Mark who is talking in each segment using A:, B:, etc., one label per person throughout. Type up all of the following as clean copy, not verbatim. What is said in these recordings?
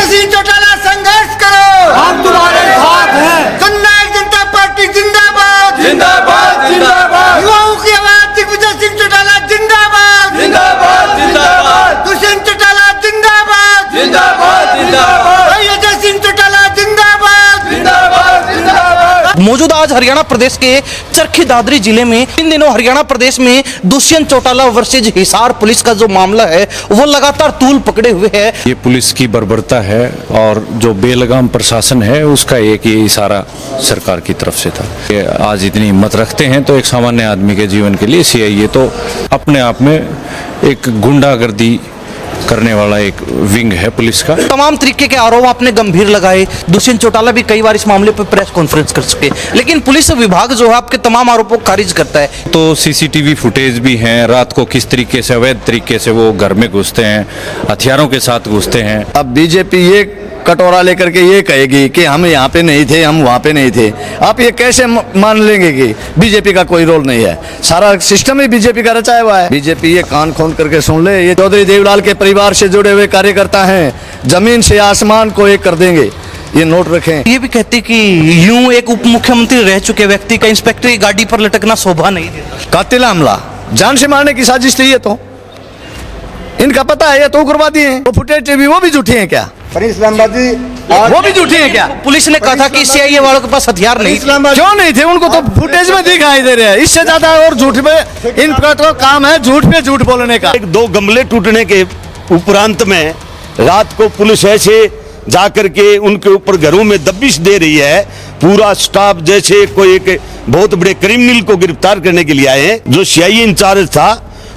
A: सिंह चौटाला संघर्ष करो,
B: हम तुम्हारे साथ हैं।
A: जननायक जनता पार्टी जिंदाबाद
B: जिंदाबाद जिंदाबाद।
A: युवाओं की आवाज दिग्विजय सिंह चौटाला जिंदाबाद
B: जिंदाबाद जिंदाबाद
A: दुष्यंत चौटाला जिंदाबाद
B: जिंदाबाद जिंदाबाद
A: अजय सिंह चौटाला जिंदाबाद
B: जिंदाबाद जिंदाबाद।
C: मौजूद आज हरियाणा प्रदेश के चरखी दादरी जिले में इन दिनों हरियाणा प्रदेश में दुष्यंत चौटाला वर्सेज हिसार पुलिस का जो मामला है वो लगातार तूल पकड़े हुए है।
D: ये पुलिस की बर्बरता है और जो बेलगाम प्रशासन है उसका एक ये इशारा सरकार की तरफ से था। ये आज इतनी हिम्मत रखते हैं तो एक सामान्य आदमी के जीवन के लिए सीआईए तो अपने आप में एक गुंडागर्दी करने वाला एक विंग है पुलिस का।
C: तमाम तरीके के आरोप आपने गंभीर लगाए। दुष्यंत चौटाला भी कई बार इस मामले पर प्रेस कॉन्फ्रेंस कर सके, लेकिन पुलिस विभाग जो है आपके तमाम आरोपों को खारिज करता है।
D: तो सीसीटीवी फुटेज भी हैं, रात को किस तरीके से अवैध तरीके से वो घर में घुसते हैं, हथियारों के साथ घुसते हैं।
E: अब बीजेपी ये कटोरा लेकर के ये कहेगी कि हम यहाँ पे नहीं थे, हम वहाँ पे नहीं थे। आप ये कैसे मान लेंगे कि बीजेपी का कोई रोल नहीं है? सारा सिस्टम ही बीजेपी का रचाया हुआ है। बीजेपी ये कान खोल करके सुन ले, ये चौधरी देवलाल के परिवार से जुड़े हुए कार्यकर्ता हैं, जमीन से आसमान को एक कर देंगे, ये नोट रखें।
C: ये भी कहते कि यूं एक उप मुख्यमंत्री रह चुके व्यक्ति का इंस्पेक्टर की गाड़ी पर लटकना शोभा नहीं देता।
E: कातिल हमला, जान से मारने की साजिश थी ये तो, इनका पता है, ये तो उग्रवादी हैं। वो फुटेज वो भी झूठी हैं क्या? वो भी झूठी हैं क्या?
C: पुलिस ने कहा था कि सीआईए वालों के पास हथियार नहीं थे।
E: क्यों नहीं थे? उनको तो फुटेज में दिखाई दे रहे हैं। इससे ज्यादा और झूठ में इनका तो काम है झूठ पे झूठ बोलने का।
F: एक दो गमले टूटने के उपरांत में रात को पुलिस ऐसे जाकर के उनके ऊपर घरों में दबिश दे रही है। पूरा स्टाफ जैसे कोई एक बहुत बड़े क्रिमिनल को गिरफ्तार करने के लिए आए हैं। जो सीआईए इंचार्ज था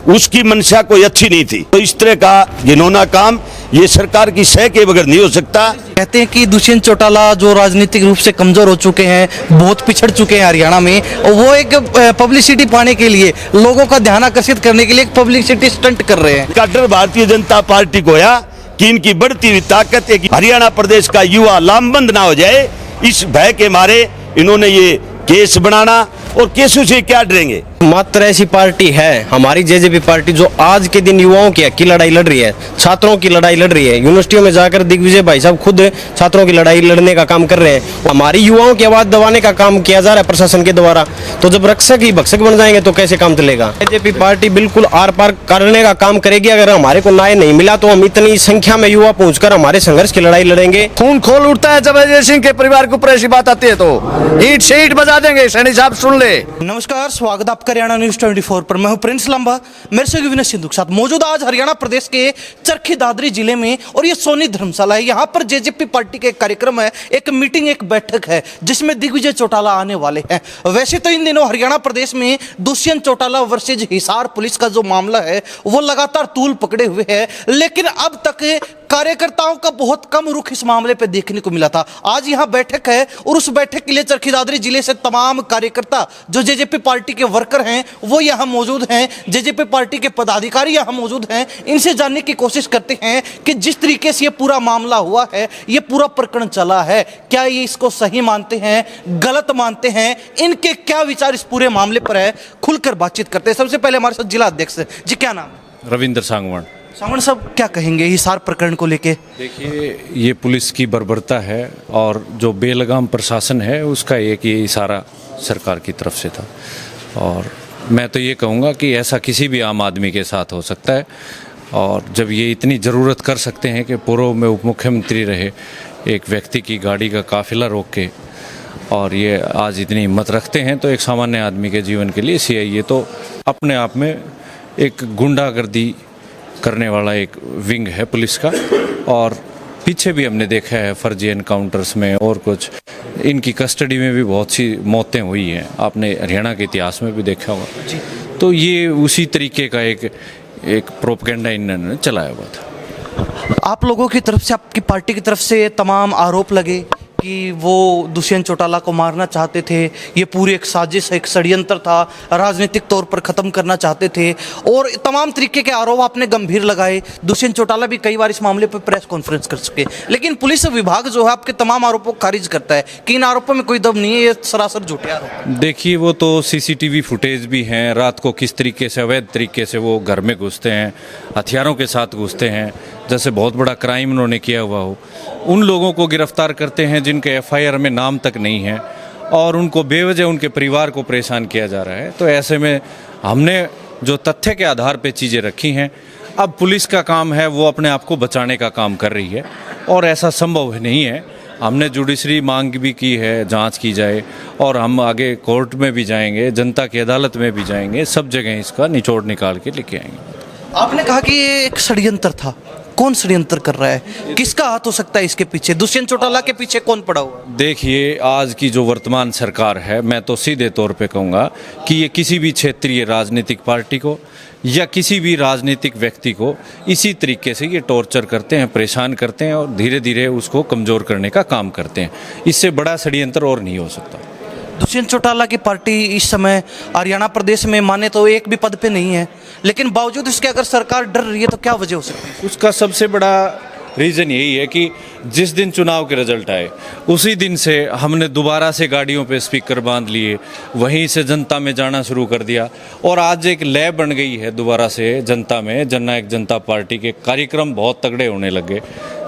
F: उसकी मंशा कोई अच्छी नहीं थी। तो इस तरह का घिनौना काम ये सरकार की सह के बगैर नहीं हो सकता।
C: कहते हैं कि दुष्यंत चौटाला जो राजनीतिक रूप से कमजोर हो चुके हैं, बहुत पिछड़ चुके हैं हरियाणा में, और वो एक पब्लिसिटी पाने के लिए, लोगों का ध्यान आकर्षित करने के लिए एक पब्लिसिटी स्टंट कर रहे हैं।
F: का डर भारतीय जनता पार्टी को है कि इनकी बढ़ती हुई ताकत है कि हरियाणा प्रदेश का युवा लामबंद ना हो जाए। इस भय के मारे इन्होंने ये केस बनाना, और केसों से क्या डरेंगे?
G: मात्र ऐसी पार्टी है हमारी जेजेपी पार्टी जो आज के दिन युवाओं की लड़ाई लड़ रही है, छात्रों की लड़ाई लड़ रही है। यूनिवर्सिटियों में जाकर दिग्विजय भाई साहब खुद छात्रों की लड़ाई लड़ने का काम कर रहे हैं। हमारी युवाओं की आवाज दबाने का काम किया जा रहा है प्रशासन के द्वारा। तो जब रक्षक ही भक्षक बन जाएंगे तो कैसे काम चलेगा? जेजेपी पार्टी बिल्कुल आर पार करने का काम करेगी। अगर हमारे को न्याय नहीं मिला तो हम इतनी संख्या में युवा पहुंचकर हमारे संघर्ष की लड़ाई लड़ेंगे।
E: खून खोल उठता है जब अजय सिंह के परिवार के ऊपर ऐसी बात आती है तो ईंट से ईंट बजा देंगे। सैनी साहब सुन ले।
C: नमस्कार, स्वागत आपका हरियाणा न्यूज 24 पर। मैं हूं प्रिंस लंबा, मेरे से विनय सिंधु के साथ। मौजूद आज हरियाणा प्रदेश के चरखी दादरी जिले में, और ये सोनी धर्मशाला है। यहाँ पर जेजेपी पार्टी का एक कार्यक्रम है, एक मीटिंग, एक बैठक है जिसमें दिग्विजय चौटाला आने वाले हैं। वैसे तो इन दिनों हरियाणा प्रदेश में दुष्यंत चौटाला वर्सेज हिसार पुलिस का जो मामला है वो लगातार तूल पकड़े हुए है, लेकिन अब तक कार्यकर्ताओं का बहुत कम रुख इस मामले पर देखने को मिला था। आज यहाँ बैठक है और उस बैठक के लिए चरखी दादरी जिले से तमाम कार्यकर्ता जो जेजेपी पार्टी के वर्कर हैं वो यहाँ मौजूद हैं, जेजेपी पार्टी के पदाधिकारी यहाँ मौजूद हैं। इनसे जानने की कोशिश करते हैं कि जिस तरीके से ये पूरा मामला हुआ है, ये पूरा प्रकरण चला है, क्या ये इसको सही मानते हैं, गलत मानते हैं, इनके क्या विचार इस पूरे मामले पर है, खुलकर बातचीत करते हैं। सबसे पहले हमारे साथ जिला अध्यक्ष जी, क्या नाम है?
D: रविंद्र सांगवान।
C: सांगवान साहब, क्या कहेंगे हिसार प्रकरण को लेके?
D: देखिए, ये पुलिस की बर्बरता है और जो बेलगाम प्रशासन है उसका एक ये इशारा सरकार की तरफ से था। और मैं तो ये कहूँगा कि ऐसा किसी भी आम आदमी के साथ हो सकता है। और जब ये इतनी ज़रूरत कर सकते हैं कि पूर्व में उप मुख्यमंत्री रहे एक व्यक्ति की गाड़ी का काफिला रोक के, और ये आज इतनी हिम्मत रखते हैं तो एक सामान्य आदमी के जीवन के लिए सीआईए तो अपने आप में एक गुंडागर्दी करने वाला एक विंग है पुलिस का। और पीछे भी हमने देखा है फर्जी एनकाउंटर्स में और कुछ, इनकी कस्टडी में भी बहुत सी मौतें हुई हैं, आपने हरियाणा के इतिहास में भी देखा होगा। तो ये उसी तरीके का एक प्रोपेगेंडा इन्होंने चलाया हुआ था।
C: आप लोगों की तरफ से, आपकी पार्टी की तरफ से तमाम आरोप लगे कि वो दुष्यंत चौटाला को मारना चाहते थे, ये पूरी एक साजिश, एक षड्यंत्र था, राजनीतिक तौर पर ख़त्म करना चाहते थे, और तमाम तरीके के आरोप आपने गंभीर लगाए। दुष्यंत चौटाला भी कई बार इस मामले पर प्रेस कॉन्फ्रेंस कर सके, लेकिन पुलिस विभाग जो है आपके तमाम आरोपों को खारिज करता है कि इन आरोपों में कोई दम नहीं है, ये सरासर झूठे आरोप।
D: देखिए, वो तो सीसीटीवी फुटेज भी हैं, रात को किस तरीके से अवैध तरीके से वो घर में घुसते हैं, हथियारों के साथ घुसते हैं, जैसे बहुत बड़ा क्राइम उन्होंने किया हुआ हो, उन लोगों को गिरफ्तार करते हैं जिनके एफआईआर में नाम तक नहीं है और उनको बेवजह उनके परिवार को परेशान किया जा रहा है। तो ऐसे में हमने जो तथ्य के आधार पे चीज़ें रखी हैं, अब पुलिस का काम है वो अपने आप को बचाने का काम कर रही है और ऐसा संभव नहीं है। हमने जुडिशरी मांग भी की है, जांच की जाए और हम आगे कोर्ट में भी जाएंगे, जनता की अदालत में भी जाएंगे, सब जगह इसका निचोड़ निकाल के लेके आएंगे।
C: आपने कहा कि ये एक षड्यंत्र था, कौन षड्यंत्र कर रहा है, किसका हाथ हो सकता है इसके पीछे? दुष्यंत चौटाला के पीछे कौन पड़ा हुआ है?
D: देखिए, आज की जो वर्तमान सरकार है, मैं तो सीधे तौर पे कहूँगा कि ये किसी भी क्षेत्रीय राजनीतिक पार्टी को या किसी भी राजनीतिक व्यक्ति को इसी तरीके से ये टॉर्चर करते हैं, परेशान करते हैं और धीरे धीरे उसको कमज़ोर करने का काम करते हैं। इससे बड़ा षड्यंत्र और नहीं हो सकता।
C: दुष्यंत चौटाला की पार्टी इस समय हरियाणा प्रदेश में माने तो एक भी पद पे नहीं है, लेकिन बावजूद इसके अगर सरकार डर रही है तो क्या वजह हो सकती है?
D: उसका सबसे बड़ा रीज़न यही है कि जिस दिन चुनाव के रिजल्ट आए उसी दिन से हमने दोबारा से गाड़ियों पे स्पीकर बांध लिए, वहीं से जनता में जाना शुरू कर दिया और आज एक लय बन गई है दोबारा से जनता में। जननायक जनता पार्टी के कार्यक्रम बहुत तगड़े होने लगे,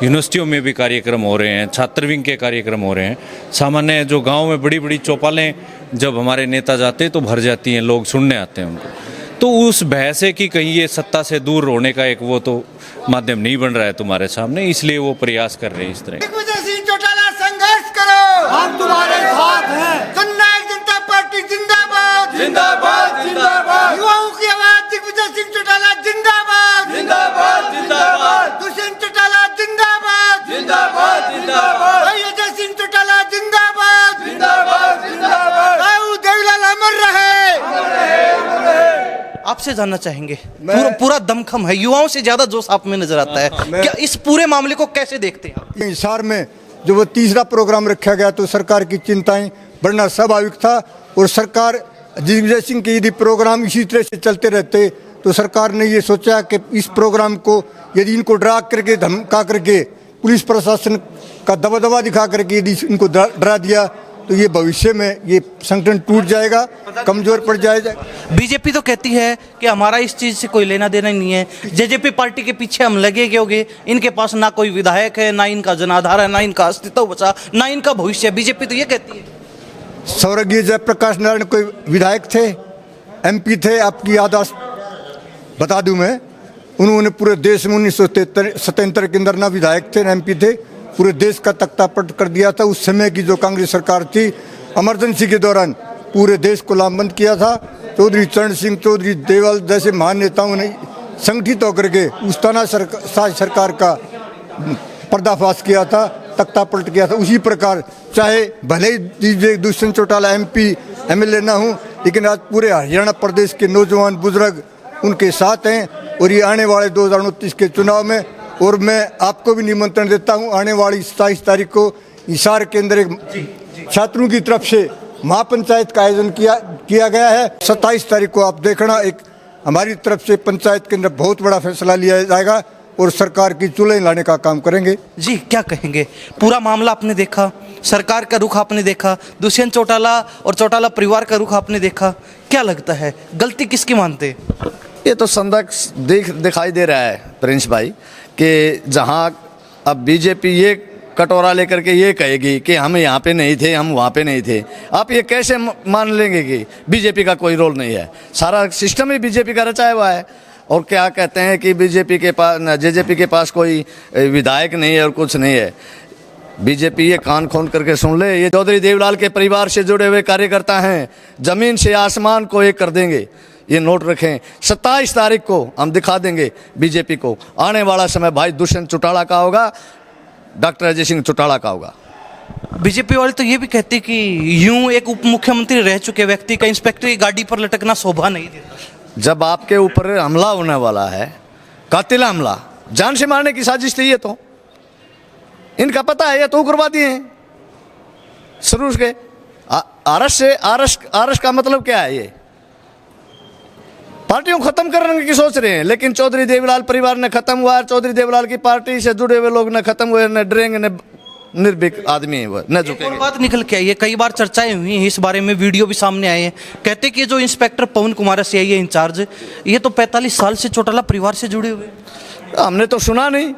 D: यूनिवर्सिटियों में भी कार्यक्रम हो रहे हैं, छात्र विंग के कार्यक्रम हो रहे हैं। सामान्य जो गाँव में बड़ी बड़ी चौपालें जब हमारे नेता जाते तो भर जाती हैं, लोग सुनने आते हैं उनको। तो उस भय से कि कहीं ये सत्ता से दूर होने का एक वो तो माध्यम नहीं बन रहा है तुम्हारे सामने, इसलिए वो प्रयास कर रहे हैं इस तरह।
A: दिग्विजय सिंह चौटाला संघर्ष करो,
B: हम तुम्हारे साथ हैं।
A: जननायक जनता पार्टी जिंदाबाद,
B: जिंदाबाद जिंदाबाद
A: युवाओं की आवाज दिग्विजय सिंह चौटाला जिंदाबाद,
B: जिंदाबाद जिंदाबाद
A: दुष्यंत चौटाला जिंदाबाद,
B: जिंदाबाद जिंदाबाद
A: अजय सिंह चौटाला जिंदाबाद,
B: जिंदाबाद जिंदाबाद
A: राहुल देवीलाल अमर रहे।
C: आपसे जानना चाहेंगे, पूरा दमखम है, युवाओं से ज्यादा जोश आप में नजर आता है, क्या इस पूरे मामले को कैसे देखते हैं आप?
H: हिसार में जो वो तीसरा प्रोग्राम रखा गया तो सरकार की चिंताएं बढ़ना स्वाभाविक था और सरकार दिग्विजय सिंह के यदि प्रोग्राम इसी तरह से चलते रहते तो सरकार ने ये सोचा कि इस प्रोग्राम को यदि इनको डरा करके धमका करके पुलिस प्रशासन का दबदबा दिखा करके यदि इनको डरा दिया तो ये भविष्य में ये संगठन टूट जाएगा, कमजोर पड़ जाएगा।
C: बीजेपी तो कहती है कि हमारा इस चीज से कोई लेना देना नहीं है, जेजेपी पार्टी के पीछे हम लगे होंगे, इनके पास ना कोई विधायक है, ना इनका जनाधार है, ना इनका अस्तित्व बचा, ना इनका भविष्य। बीजेपी तो ये कहती है।
H: स्वर्गीय जयप्रकाश नारायण कोई विधायक थे, एमपी थे, आपकी याददाश्त बता दूं मैं, उन्होंने पूरे देश में 1977 के अंदर ना विधायक थे, ना एमपी थे, पूरे देश का तख्तापलट कर दिया था। उस समय की जो कांग्रेस सरकार थी, इमरजेंसी के दौरान पूरे देश को लामबंद किया था। चौधरी चरण सिंह, चौधरी देवल जैसे महान नेताओं ने संगठित होकर के उस तानाशाही सरकार का पर्दाफाश किया था, तख्तापलट किया था। उसी प्रकार चाहे भले ही दुष्यंत चौटाला एमपी एमएलए ना हो, लेकिन आज पूरे हरियाणा प्रदेश के नौजवान बुजुर्ग उनके साथ हैं और ये आने वाले 2029 के चुनाव में, और मैं आपको भी निमंत्रण देता हूं, आने वाली 27 तारीख को हिसार के अंदर एक छात्रों की तरफ से महापंचायत का आयोजन किया गया है। 27 तारीख को आप देखना, एक हमारी तरफ से पंचायत के अंदर बहुत बड़ा फैसला लिया जाएगा और सरकार की चुलें लाने का काम करेंगे।
C: जी, क्या कहेंगे? पूरा मामला आपने देखा, सरकार का रुख आपने देखा, दुष्यंत चौटाला और चौटाला परिवार का रुख आपने देखा, क्या लगता है गलती किसकी मानते हैं?
E: ये तो संदक दिखाई दे रहा है प्रिंस भाई कि जहां अब बीजेपी ये कटोरा लेकर के ये कहेगी कि हम यहाँ पे नहीं थे, हम वहाँ पे नहीं थे। आप ये कैसे मान लेंगे कि बीजेपी का कोई रोल नहीं है? सारा सिस्टम ही बीजेपी का रचाया हुआ है। और क्या कहते हैं कि बीजेपी के पास, जेजेपी के पास कोई विधायक नहीं है और कुछ नहीं है। बीजेपी ये कान खोल करके सुन ले, ये चौधरी देवलाल के परिवार से जुड़े हुए कार्यकर्ता हैं, जमीन से आसमान को एक कर देंगे। ये नोट रखें, 27 तारीख को हम दिखा देंगे बीजेपी को। आने वाला समय भाई दुष्यंत चौटाला का होगा, डॉक्टर अजय सिंह चौटाला का होगा।
C: बीजेपी वाले तो ये भी कहते कि यूं एक उप मुख्यमंत्री रह चुके व्यक्ति का इंस्पेक्टर की गाड़ी पर लटकना शोभा नहीं देता।
E: जब आपके ऊपर हमला होने वाला है, कातिल हमला, जान से मारने की साजिश थी, ये तो इनका पता है, ये तो उग्रवादी हैं शुरू के। आरएस का मतलब क्या है? ये पार्टियों को खत्म करने की सोच रहे हैं, लेकिन चौधरी देवलाल परिवार ने खत्म हुआ, चौधरी देवलाल की पार्टी से जुड़े हुए लोग न खत्म हुए, न डरेंगे, न निर्भीक आदमी है वो, न झुकेंगे।
C: और बात निकल के आई है, कई बार चर्चाएं हुई हैं इस बारे में, वीडियो भी सामने आए हैं, कहते कि जो इंस्पेक्टर पवन कुमार सीआईए इंचार्ज, ये तो 45 साल से चौटाला परिवार से जुड़े हुए।
E: हमने तो सुना नहीं।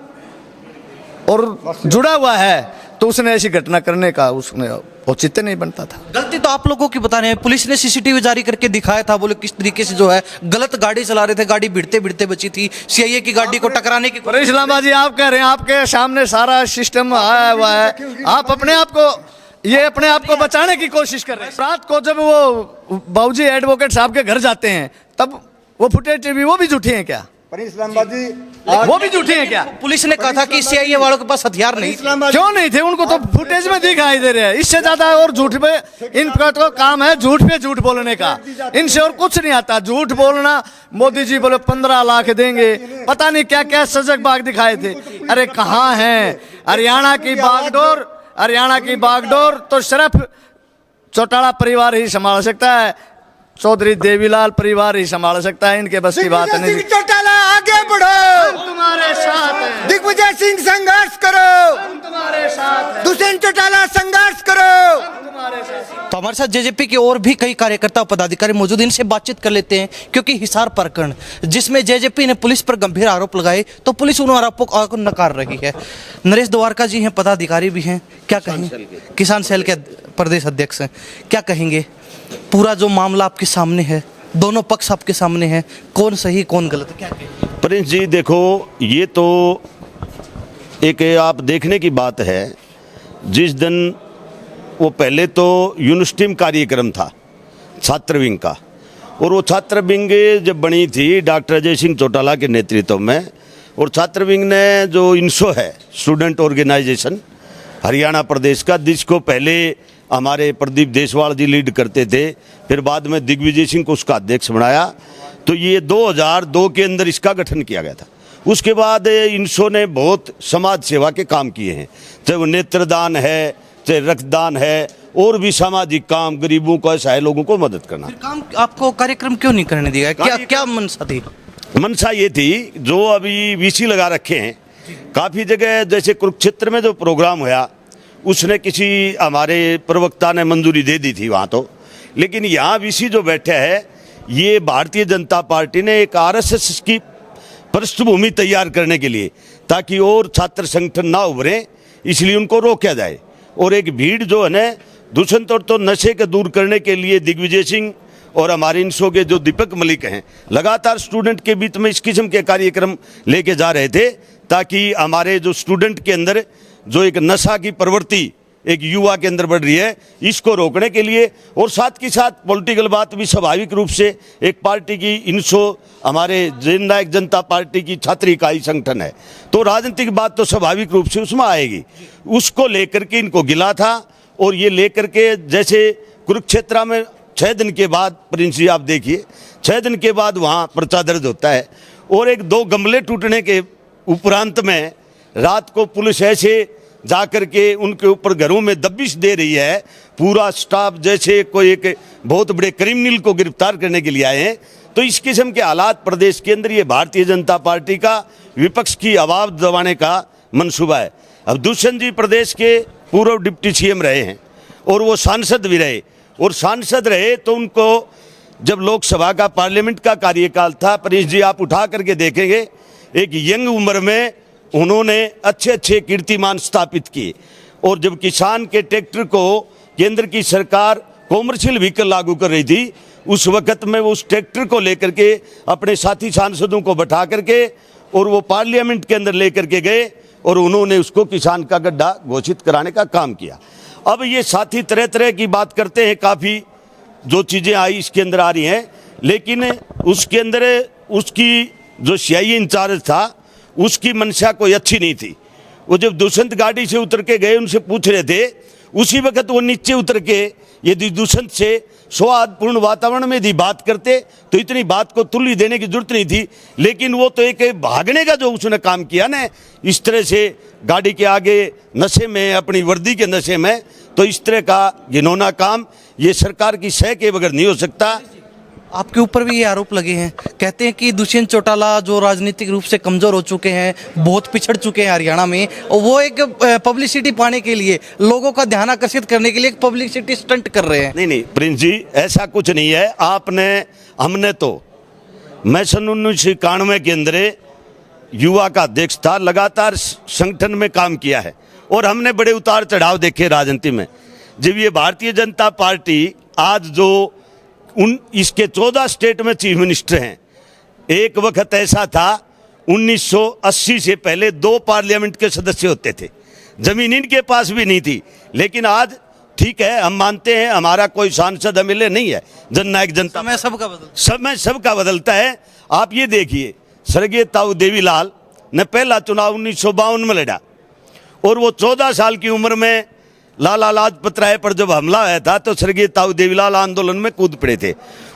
E: और जुड़ा हुआ है, तो उसने ऐसी घटना करने का उसमें औचित्य नहीं बनता था।
C: गलती तो आप लोगों की बता रहे हैं, पुलिस ने सीसीटीवी जारी करके दिखाया था, बोले किस तरीके से जो है गलत गाड़ी चला रहे थे, गाड़ी भिड़ते भिड़ते बची थी, सीआईए की गाड़ी को टकराने की।
E: परेश लांबा जी, आप कह रहे हैं आपके सामने सारा सिस्टम आया हुआ है, आप अपने आप को बचाने की कोशिश कर रहे हैं। रात को जब वो बाबूजी एडवोकेट साहब के घर जाते हैं, तब वो फुटेज वो भी झूठी है क्या?
H: परेश लांबा जी,
E: वो भी झूठे हैं क्या?
C: पुलिस ने कहा था कि सीआईए वालों के पास हथियार नहीं थे।
E: क्यों नहीं थे? उनको तो फुटेज में दिखाई दे रहे हैं। इससे ज्यादा और झूठ पे इनका तो काम है, झूठ पे झूठ बोलने का, इनसे और कुछ नहीं आता। झूठ बोलना, मोदी जी बोले 15 लाख देंगे, पता नहीं क्या क्या सजग बाग दिखाए थे। अरे कहाँ है हरियाणा की बागडोर तो सिर्फ चौटाला परिवार ही संभाल सकता है, चौधरी देवीलाल परिवार ही संभाल सकता है, इनके बस की बात नहीं।
A: सिंह चौटाला आगे बढ़ो,
E: तुम्हारे साथ है।
A: दिग्विजय सिंह संघर्ष करो,
E: तुम्हारे साथ है।
A: दुष्यंत चौटाला संघर्ष करो।
C: तो हमारे साथ जेजेपी के और भी कई कार्यकर्ता पदाधिकारी मौजूद, इनसे बातचीत कर लेते हैं। क्योंकि हिसार प्रकरण जिसमें जेजेपी ने पुलिस पर गंभीर आरोप लगाए, तो पुलिस उन आरोपों को नकार रही है। नरेश द्वारका जी हैं, पदाधिकारी भी हैं, क्या कहेंगे? किसान सेल के प्रदेश अध्यक्ष हैं, क्या कहेंगे? पूरा जो मामला आपके सामने है, दोनों पक्ष आपके सामने हैं, कौन सही कौन गलत, क्या कहेंगे?
F: प्रिंस जी देखो, ये तो एक आप देखने की बात है। जिस दिन वो पहले तो यूनिवर्सिटी में कार्यक्रम था छात्र विंग का, और वो छात्र विंग जब बनी थी डॉक्टर अजय सिंह चौटाला के नेतृत्व में, और छात्र विंग ने जो इंसो है स्टूडेंट ऑर्गेनाइजेशन हरियाणा प्रदेश का, जिसको पहले हमारे प्रदीप देशवाल जी लीड करते थे, फिर बाद में दिग्विजय सिंह को उसका अध्यक्ष बनाया, तो ये 2002 के अंदर इसका गठन किया गया था। उसके बाद इंसो ने बहुत समाज सेवा के काम किए हैं, चाहे वो नेत्रदान है, चाहे रक्तदान है, और भी सामाजिक काम, गरीबों को, असहाय लोगों को मदद करना।
C: काम आपको कार्यक्रम क्यों नहीं करने दिया? क्या मंशा थी?
F: मंशा ये थी, जो अभी वीसी लगा रखे हैं काफ़ी जगह, जैसे कुरुक्षेत्र में जो प्रोग्राम हुआ उसने किसी हमारे प्रवक्ता ने मंजूरी दे दी थी वहाँ तो, लेकिन यहाँ वीसी जो बैठे है, ये भारतीय जनता पार्टी ने एक आरएसएस की पृष्ठभूमि तैयार करने के लिए, ताकि और छात्र संगठन ना उभरे, इसलिए उनको रोका जाए। और एक भीड़ जो है ना दूषण तौर तो नशे के दूर करने के लिए दिग्विजय सिंह और हमारे इंसो के जो दीपक मलिक हैं लगातार स्टूडेंट के बीच में इस किस्म के कार्यक्रम लेके जा रहे थे, ताकि हमारे जो स्टूडेंट के अंदर जो एक नशा की प्रवृत्ति एक युवा के अंदर बढ़ रही है, इसको रोकने के लिए। और साथ के साथ पॉलिटिकल बात भी स्वाभाविक रूप से, एक पार्टी की इंसो हमारे जननायक जनता पार्टी की छात्र इकाई संगठन है, तो राजनीतिक बात तो स्वाभाविक रूप से उसमें आएगी। उसको लेकर के इनको गिला था, और ये लेकर के जैसे कुरुक्षेत्र में 6 दिन के बाद, प्रिंस जी आप देखिए 6 दिन के बाद वहाँ पर्चा दर्ज होता है, और 1-2 गमले टूटने के उपरांत में रात को पुलिस ऐसे जाकर के उनके ऊपर घरों में दबिश दे रही है, पूरा स्टाफ जैसे कोई एक बहुत बड़े क्रिमिनल को गिरफ्तार करने के लिए आए हैं। तो इस किस्म के हालात प्रदेश के अंदर, ये भारतीय जनता पार्टी का विपक्ष की आवाज़ दबाने का मंसूबा है। अब दुष्यंत जी प्रदेश के पूर्व डिप्टी सीएम रहे हैं, और वो सांसद भी रहे, और सांसद रहे तो उनको जब लोकसभा का पार्लियामेंट का कार्यकाल था, प्रिंस जी आप उठा करके देखेंगे, एक यंग उम्र में उन्होंने अच्छे अच्छे कीर्तिमान स्थापित किए। और जब किसान के ट्रैक्टर को केंद्र की सरकार कॉमर्शियल व्हीकल लागू कर रही थी, उस वक्त में वो उस ट्रैक्टर को लेकर के अपने साथी सांसदों को बैठा करके और वो पार्लियामेंट के अंदर लेकर के गए, और उन्होंने उसको किसान का गड्ढा घोषित कराने का काम किया। अब ये साथी तरह तरह की बात करते हैं, काफ़ी जो चीज़ें आई इसके अंदर आ रही हैं, लेकिन उसके अंदर उसकी जो सीआईए इंचार्ज था उसकी मंशा कोई अच्छी नहीं थी। वो जब दुष्यंत गाड़ी से उतर के गए, उनसे पूछ रहे थे, उसी वक्त वो नीचे उतर के यदि दुष्यंत से सौहार्दपूर्ण वातावरण में यदि बात करते तो इतनी बात को तुल्य देने की जरूरत नहीं थी। लेकिन वो तो एक भागने का जो उसने काम किया ना, इस तरह से गाड़ी के आगे नशे में, अपनी वर्दी के नशे में, तो इस तरह का घिनौना काम ये सरकार की सह के बगैर नहीं हो सकता।
C: आपके ऊपर भी ये आरोप लगे हैं, कहते हैं कि दुष्यंत चौटाला जो राजनीतिक रूप से कमजोर हो चुके हैं, बहुत पिछड़ चुके हैं हरियाणा में, और वो एक पब्लिसिटी पाने के लिए, लोगों का ध्यान आकर्षित करने के लिए एक पब्लिसिटी स्टंट कर रहे हैं।
F: नहीं प्रिंस जी, ऐसा कुछ नहीं है। हमने तो मैं सन 1991 के अंदर युवा का अध्यक्ष था, लगातार संगठन में काम किया है और हमने बड़े उतार चढ़ाव देखे राजनीति में। जब ये भारतीय जनता पार्टी आज जो इसके 14 स्टेट में चीफ मिनिस्टर हैं, एक वक्त ऐसा था 1980 से पहले 2 पार्लियामेंट के सदस्य होते थे, जमीन इनके पास भी नहीं थी। लेकिन आज ठीक है, हम मानते हैं हमारा कोई सांसद एमएलए नहीं है, जननायक जनता समय सबका बदलता है। आप ये देखिए, स्वर्गीय ताऊ देवीलाल ने पहला चुनाव 1952 में लड़ा और वो 14 साल की उम्र में लाला लाजपत राय पर जब हमला आया था तो स्वर्गीय ताऊ देवीलाल आंदोलन में कूद पड़े थे।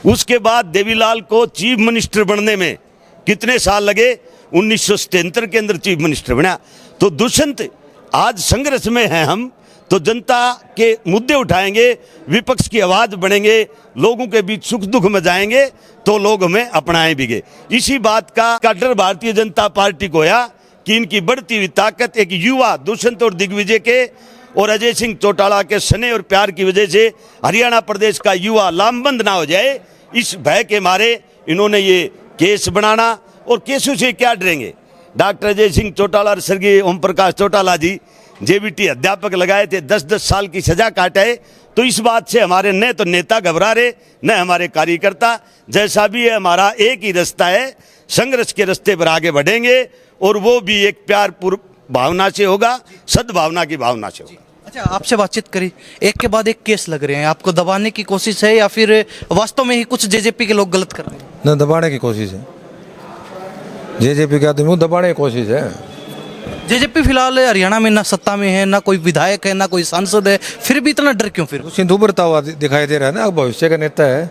F: उसके बाद देवीलाल को चीफ मिनिस्टर बनने में कितने साल लगे? 1977 के अंदर चीफ मिनिस्टर बना। तो दुष्यंत आज संघर्ष में हैं हम, तो जनता के मुद्दे उठाएंगे, विपक्ष की आवाज बनेंगे, लोगों के बीच सुख दुख में जाएंगे तो लोग हमें अपनाएं भी। इसी बात का डर भारतीय जनता पार्टी को है कि इनकी बढ़ती हुई ताकत एक युवा दुष्यंत और दिग्विजय के और अजय सिंह चौटाला के स्नेह और प्यार की वजह से हरियाणा प्रदेश का युवा लामबंद ना हो जाए, इस भय के मारे इन्होंने ये केस बनाना। और केसों से क्या डरेंगे? डॉक्टर अजय सिंह चौटाला और स्वर्गीय ओम प्रकाश चौटाला जी जेबीटी अध्यापक लगाए थे, 10-10 साल की सजा काटे। तो इस बात से हमारे न तो नेता घबरा रहे न हमारे कार्यकर्ता। जैसा भी है हमारा एक ही रास्ता है, संघर्ष के रास्ते पर आगे बढ़ेंगे और वो भी एक प्यार पूर्ण भावना से होगा, सद्भावना की भावना से होगा।
C: अच्छा, आपसे बातचीत करी, एक के बाद एक केस लग रहे हैं, आपको दबाने की कोशिश है या फिर वास्तव में ही कुछ जेजेपी के लोग गलत कर रहे हैं?
B: न दबाने की कोशिश है, जेजेपी के आदमी को दबाने की कोशिश है।
C: जेजेपी फिलहाल हरियाणा में ना सत्ता में है, ना कोई विधायक है, ना कोई सांसद है, फिर भी इतना डर क्यों? फिर
B: सिंधु उभरता हुआ दिखाई दे रहा है ना, भविष्य का नेता है,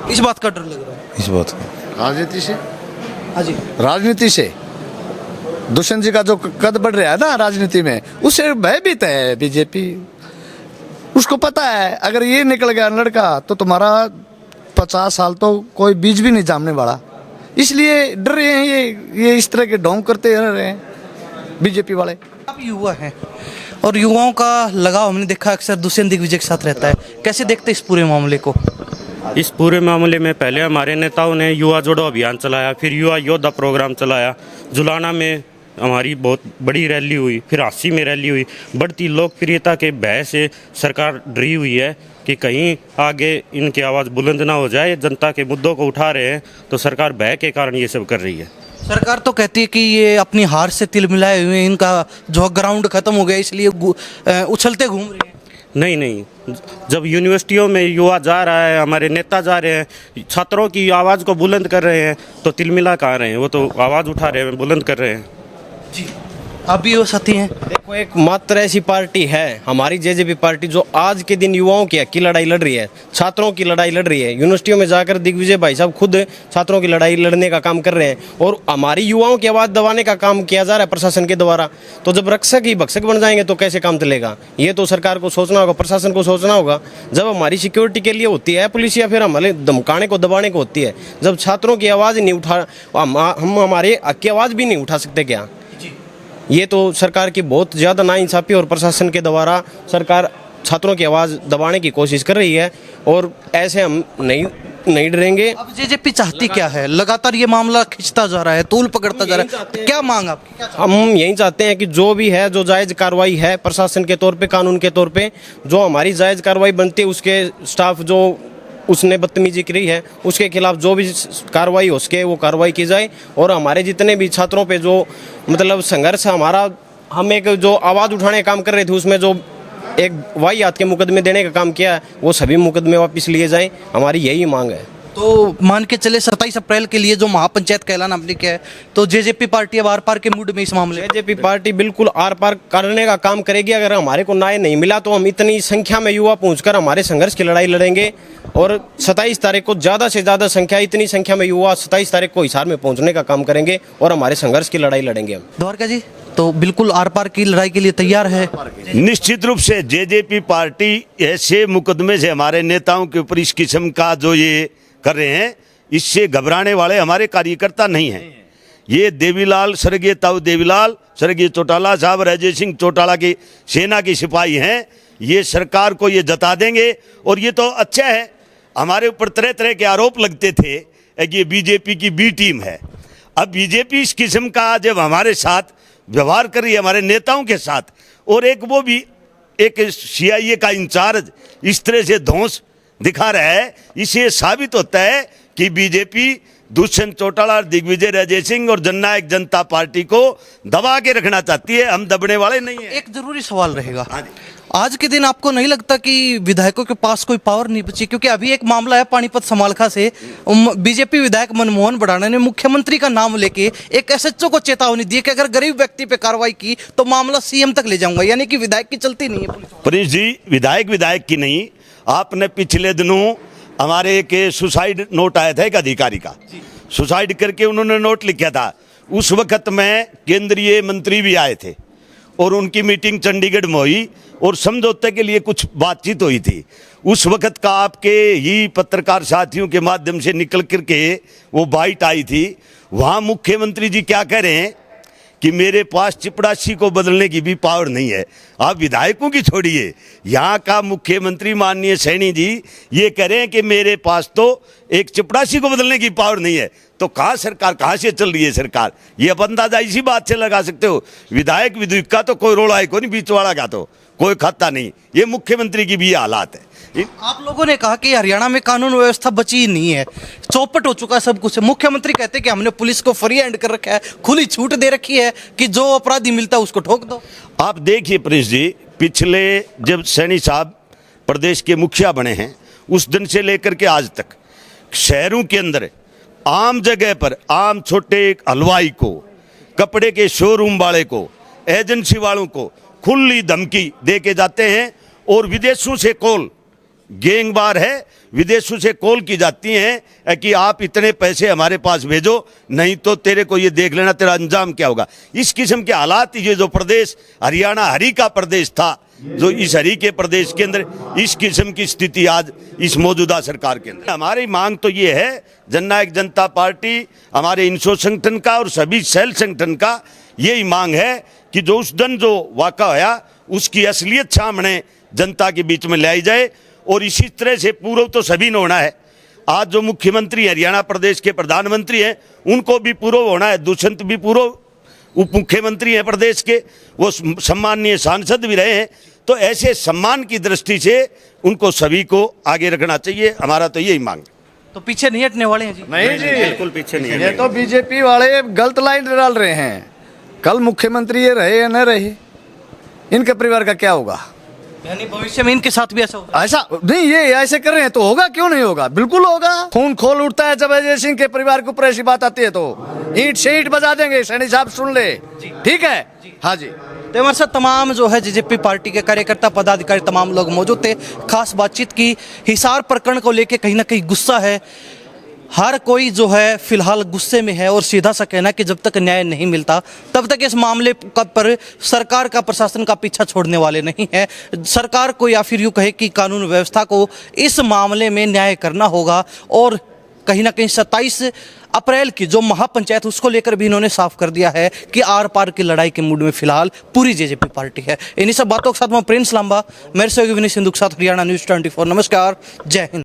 C: इस बात का डर लग रहा है।
B: इस बात का
E: राजनीति से,
C: हाँ जी,
E: राजनीति से दुष्यंत जी का जो कद बढ़ रहा है ना राजनीति में, उससे भयभीत है बीजेपी। उसको पता है अगर ये निकल गया लड़का तो तुम्हारा 50 साल तो कोई बीज भी नहीं जामने वाला, इसलिए डर रहे हैं। ये इस तरह के ढोंग करते रह रहे हैं बीजेपी वाले।
C: आप युवा हैं और युवाओं का लगाव हमने देखा अक्सर दुष्यंत दिग्विजय के साथ रहता है, कैसे देखते इस पूरे मामले को?
I: इस पूरे मामले में पहले हमारे नेताओं ने युवा जोड़ो अभियान चलाया, फिर युवा योद्धा प्रोग्राम चलाया, जुलाना में हमारी बहुत बड़ी रैली हुई, फिर हांसी में रैली हुई। बढ़ती लोकप्रियता के भय से सरकार डरी हुई है कि कहीं आगे इनकी आवाज़ बुलंद ना हो जाए। जनता के मुद्दों को उठा रहे हैं तो सरकार भय के कारण ये सब कर रही है।
C: सरकार तो कहती है कि ये अपनी हार से तिल मिलाए हुए, इनका जो ग्राउंड खत्म हो गया इसलिए उछलते घूम रहे हैं।
I: नहीं, जब यूनिवर्सिटियों में युवा जा रहा है, हमारे नेता जा रहे हैं, छात्रों की आवाज़ को बुलंद कर रहे हैं, तो तिलमिला कहाँ रहे हैं? वो तो आवाज़ उठा रहे हैं, बुलंद कर रहे हैं।
C: जी, आप भी वो साथी हैं।
G: देखो, एक मात्र ऐसी पार्टी है हमारी जेजेपी पार्टी जो आज के दिन युवाओं की हक की लड़ाई लड़ रही है, छात्रों की लड़ाई लड़ रही है। यूनिवर्सिटियों में जाकर दिग्विजय भाई साहब खुद छात्रों की लड़ाई लड़ने का काम कर रहे हैं और हमारी युवाओं की आवाज़ दबाने का काम किया जा रहा है प्रशासन के द्वारा। तो जब रक्षक ही भक्षक बन जाएंगे तो कैसे काम चलेगा? ये तो सरकार को सोचना होगा, प्रशासन को सोचना होगा। जब हमारी सिक्योरिटी के लिए होती है पुलिस या फिर हमारे धमकाने को दबाने को होती है, जब छात्रों की आवाज़ नहीं उठा, हम हमारे हक की आवाज़ भी नहीं उठा सकते क्या? ये तो सरकार की बहुत ज़्यादा नाइंसाफ़ी और प्रशासन के द्वारा सरकार छात्रों की आवाज़ दबाने की कोशिश कर रही है और ऐसे हम नहीं डरेंगे।
C: अब जेजेपी चाहती क्या है? लगातार ये मामला खिंचता जा रहा है, तूल पकड़ता जा रहा है, क्या मांग आपकी?
G: हम यही चाहते हैं कि जो भी है, जो जायज़ कार्रवाई है प्रशासन के तौर पे, कानून के तौर पे, जो हमारी जायज़ कार्रवाई बनती है, उसके स्टाफ जो उसने बदतमीजी की है उसके खिलाफ जो भी कार्रवाई हो सके वो कार्रवाई की जाए। और हमारे जितने भी छात्रों पे जो मतलब संघर्ष हमारा, हम एक जो आवाज़ उठाने का काम कर रहे थे उसमें जो एक वाहियात के मुकदमे देने का काम किया है वो सभी मुकदमे वापस लिए जाएं, हमारी यही मांग है।
C: तो मान के चले 27 अप्रैल के लिए जो महापंचायत का ऐलान आपने किया है, तो जेजेपी पार्टी अब आर पार के मूड में इस मामले?
G: जेजेपी पार्टी बिल्कुल आर पार करने का काम करेगी। अगर हमारे को न्याय नहीं मिला तो हम इतनी संख्या में युवा पहुंचकर हमारे संघर्ष की लड़ाई लड़ेंगे और 27 तारीख को ज़्यादा से ज़्यादा संख्या, इतनी संख्या में युवा 27 तारीख को हिसार में पहुंचने का काम करेंगे और हमारे संघर्ष की लड़ाई लड़ेंगे हम।
C: द्वारका जी तो बिल्कुल आर पार की लड़ाई के लिए तैयार है?
F: निश्चित रूप से जेजेपी पार्टी ऐसे मुकदमे से हमारे नेताओं के ऊपर इस किस्म का जो ये कर रहे हैं, इससे घबराने वाले हमारे कार्यकर्ता नहीं हैं। ये देवीलाल, स्वर्गीय ताऊ देवीलाल, स्वर्गीय चौटाला साहब, अजय सिंह चौटाला की सेना की सिपाही हैं। ये सरकार को ये जता देंगे और ये तो अच्छा है। हमारे ऊपर तरह तरह के आरोप लगते थे कि ये बीजेपी की बी टीम है। अब बीजेपी इस किस्म का जब हमारे साथ व्यवहार कर रही है, हमारे नेताओं के साथ, और एक वो भी एक सीआईए का इंचार्ज इस तरह से धौंस दिखा रहा है, इससे साबित होता है कि बीजेपी दुष्यंत चौटाला और दिग्विजय राजे सिंह और जननायक जनता पार्टी को दबा के रखना चाहती है। हम दबने वाले नहीं है।
C: एक जरूरी सवाल रहेगा, आज के दिन आपको नहीं लगता कि विधायकों के पास कोई पावर नहीं बची? क्योंकि अभी एक मामला है पानीपत समालखा से, बीजेपी विधायक मनमोहन बड़ाना ने मुख्यमंत्री का नाम लेके एक एसएचओ को चेतावनी दी कि अगर गरीब व्यक्ति पे कार्रवाई की तो मामला सीएम तक ले जाऊंगा, यानी कि विधायक की चलती नहीं है।
F: प्रिंस जी, विधायक की नहीं, आपने पिछले दिनों हमारे एक सुसाइड नोट आया था एक अधिकारी का, सुसाइड करके उन्होंने नोट लिखा था। उस वक्त में केंद्रीय मंत्री भी आए थे और उनकी मीटिंग चंडीगढ़ में हुई और समझौते के लिए कुछ बातचीत हुई थी। उस वक्त का आपके ही पत्रकार साथियों के माध्यम से निकल करके वो बाइट आई थी। वहाँ मुख्यमंत्री जी क्या कह रहे हैं कि मेरे पास चिपड़ासी को बदलने की भी पावर नहीं है। आप विधायकों की छोड़िए, यहाँ का मुख्यमंत्री माननीय सैनी जी ये कह रहे हैं कि मेरे पास तो एक चिपड़ासी को बदलने की पावर नहीं है। तो कहाँ सरकार, कहाँ से चल रही है सरकार? ये अब अंदाजा इसी बात से लगा सकते हो। विधायक विधायक का तो कोई रोड़ा है को नहीं, बीच वाला का तो कोई खाता नहीं। ये मुख्यमंत्री की भी हालात है।
C: आप लोगों ने कहा कि हरियाणा में कानून व्यवस्था बची ही नहीं है, चौपट हो चुका है सब कुछ। मुख्यमंत्री कहते हैं कि हमने पुलिस को फ्री हैंड कर रखा है, खुली छूट दे रखी है कि जो अपराधी मिलता है उसको ठोक दो।
F: आप देखिए प्रिंस जी, पिछले जब सैनी साहब प्रदेश के मुखिया बने हैं उस दिन से लेकर के आज तक शहरों के अंदर आम जगह पर आम छोटे हलवाई को, कपड़े के शोरूम वाले को, एजेंसी वालों को खुली धमकी दे के जाते हैं और विदेशों से कॉल, गैंगवार है, विदेशों से कॉल की जाती हैं कि आप इतने पैसे हमारे पास भेजो नहीं तो तेरे को ये देख लेना तेरा अंजाम क्या होगा। इस किस्म के हालात, ये जो प्रदेश हरियाणा हरि का प्रदेश था, जो इस हरि के प्रदेश के अंदर इस किस्म की स्थिति आज इस मौजूदा सरकार के अंदर। हमारी मांग तो ये है, जननायक जनता पार्टी, हमारे इंसो संगठन का और सभी सेल संगठन का यही मांग है कि जो उस दिन जो वाक़ा होया उसकी असलियत सामने जनता के बीच में लाई जाए। और इसी तरह से पूर्व तो सभी ने होना है। आज जो मुख्यमंत्री हरियाणा प्रदेश के प्रधानमंत्री हैं उनको भी पूर्व होना है, दुष्यंत भी पूर्व उप मुख्यमंत्री हैं प्रदेश के, वो सम्माननीय सांसद भी रहे हैं। तो ऐसे सम्मान की दृष्टि से उनको सभी को आगे रखना चाहिए। हमारा तो यही मांग।
C: तो पीछे नहीं हटने वाले हैं जी?
E: नहीं जी,
I: बिल्कुल पीछे नहीं
E: ये तो बीजेपी वाले गलत लाइन डाल रहे हैं। कल मुख्यमंत्री ये रहे या न रहे, इनके परिवार का क्या होगा?
C: यानी भविष्य में इनके साथ भी ऐसा होगा?
E: ऐसा नहीं, ये ऐसे कर रहे हैं तो होगा, क्यों नहीं होगा? बिल्कुल होगा। खून खोल उठता है जब अजय सिंह के परिवार के ऊपर ऐसी बात आती है तो ईंट से ईंट बजा देंगे। सैनी साहब सुन ले, ठीक है? हाँ जी।
C: तो हमारे साथ तमाम जो है जेजेपी पार्टी के कार्यकर्ता पदाधिकारी तमाम लोग मौजूद थे। खास बातचीत की, हिसार प्रकरण को लेकर कहीं ना कहीं गुस्सा है, हर कोई जो है फिलहाल गुस्से में है और सीधा सा कहना कि जब तक न्याय नहीं मिलता तब तक इस मामले पर सरकार का, प्रशासन का पीछा छोड़ने वाले नहीं है। सरकार को या फिर यूँ कहे कि कानून व्यवस्था को इस मामले में न्याय करना होगा। और कहीं ना कहीं 27 अप्रैल की जो महापंचायत उसको लेकर भी इन्होंने साफ कर दिया है कि आर पार की लड़ाई के मूड में फिलहाल पूरी जेजेपी पार्टी है। इन्हीं सब बातों के साथ मैं प्रिंस लांबा, मेरे सहयोगी विनय सिंधु के साथ हरियाणा न्यूज़ 24। नमस्कार, जय हिंद।